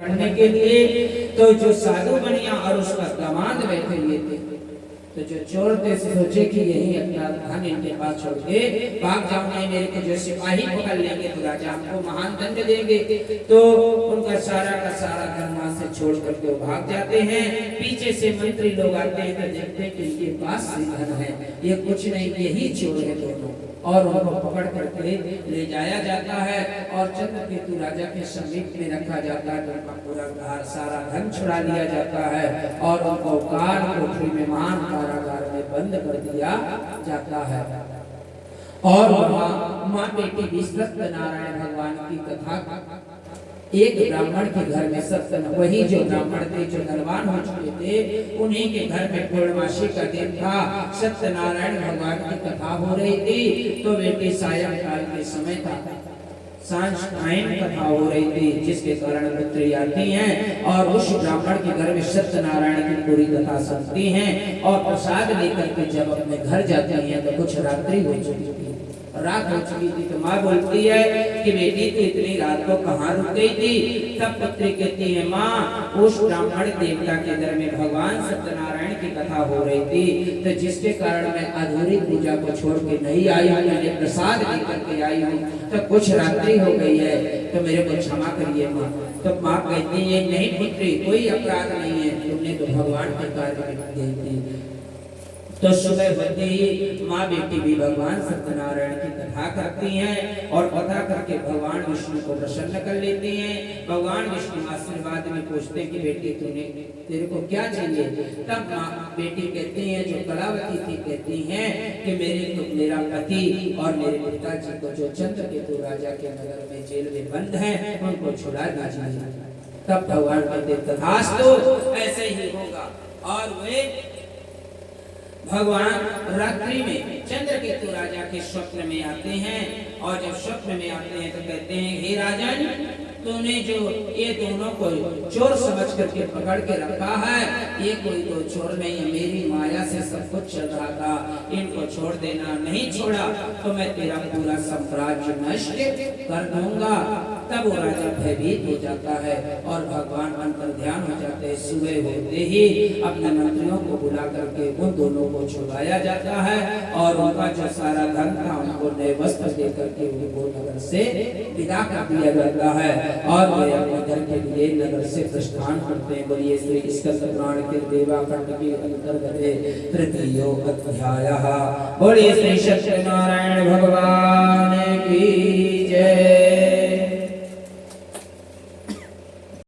पकड़ने के लिए। तो जो साधु बनिया और उसका दामाद बैठे हुए थे, तो जो चोर थे सोचे कि यही अपना धन इनके पास छोड़ के भाग जाऊं, नहीं मेरे को जो सिपाही पकड़ लेंगे तो राजा हमको महान दंड देंगे। तो उनका सारा का सारा धन वहां से छोड़ करके वो भाग जाते हैं। पीछे से मंत्री लोग आते हैं तो देखते हैं कि इनके पास धन है, ये कुछ नहीं, यही चोर है दोनों, और उनको पकड़ करके ले जाया जाता है और चंद्रकेतु राजा के समीप में रखा जाता है। उनका पूरा सारा धन छुड़ा लिया जाता है और उनको काल कोठरी में महान कारागार में बंद कर दिया जाता है। और वहाँ माँ बेटी भी सत्यनारायण भगवान की कथा एक ब्राह्मण के घर में वही जो ब्राह्मण थे जो धनवान हो चुके थे, उन्हीं के घर में पूर्णमासी का दिन था, सत्यनारायण भगवान की कथा हो रही थी। तो बेटी सायंकाल के समय था, सांझ टाइम कथा हो रही थी, जिसके कारण पुत्री आती हैं और उस ब्राह्मण के घर में सत्यनारायण की पूरी कथा सुनती हैं और प्रसाद लेकर के जब अपने घर जाती हैं तो कुछ रात्रि हो चुकी थी, रात हो चुकी थी। तो माँ बोलती है कि बेटी तू इतनी रात को कहाँ रुक गई थी? तब पुत्री कहती है माँ उस ब्राह्मण देवता के घर में भगवान सत्यनारायण की कथा हो रही थी, तो जिसके कारण मैं अधूरी पूजा को छोड़ के नहीं आई हूँ, मैंने प्रसाद लेकर के आई हूँ, तो कुछ रात्रि हो गई है, तो मेरे को क्षमा करिए माँ। तो माँ कहती है नहीं पुत्री कोई अपराध नहीं है, तुमने तो भगवान के कार्य में गई थी। तो सुबह होते ही माँ बेटी भी भगवान सत्यनारायण की कथा करती हैं और कथा करके भगवान विष्णु को प्रसन्न कर लेती हैं। भगवान विष्णु आशीर्वाद में पूछते हैं कि बेटी तेरे को क्या चाहिए? तब माँ बेटी कहती हैं, जो कलावती थी कहती हैं कि मेरा पति और मेरे पिताजी को जो चंद्रकेतु राजा के नगर में जेल में बंद है उनको छुड़ा दीजिए। तब भगवान कहते तथास्तु, ऐसे ही होगा। और वे भगवान रात्रि में चंद्रकेतु राजा के स्वप्न में आते हैं और जब स्वप्न में आते हैं तो कहते हैं हे राजन, तूने जो ये दोनों को चोर समझ करके पकड़ के रखा है, ये कोई तो चोर नहीं है, मेरी माया से सब कुछ चल रहा था, इनको छोड़ देना, नहीं छोड़ा तो मैं तेरा पूरा साम्राज्य नष्ट कर दूंगा। तब वो राजा भयभीत हो जाता है और भगवान मन पर ध्यान हो जाते हैं। सुबह होते ही अपने मंत्रियों को बुला करके उन दोनों को छुड़ाया जाता है और उनका जो सारा धन था उनको नए वस्त्र दे करके उनको नगर से विदा कर दिया जाता है और वे अपने घर के लिए नगर से प्रस्थान करते हैं। बोलिए श्री स्कंद पुराण के देवाखंड के अंतर्गत तृतीय अध्याय। बोलिए श्री सत्यनारायण भगवान की जय।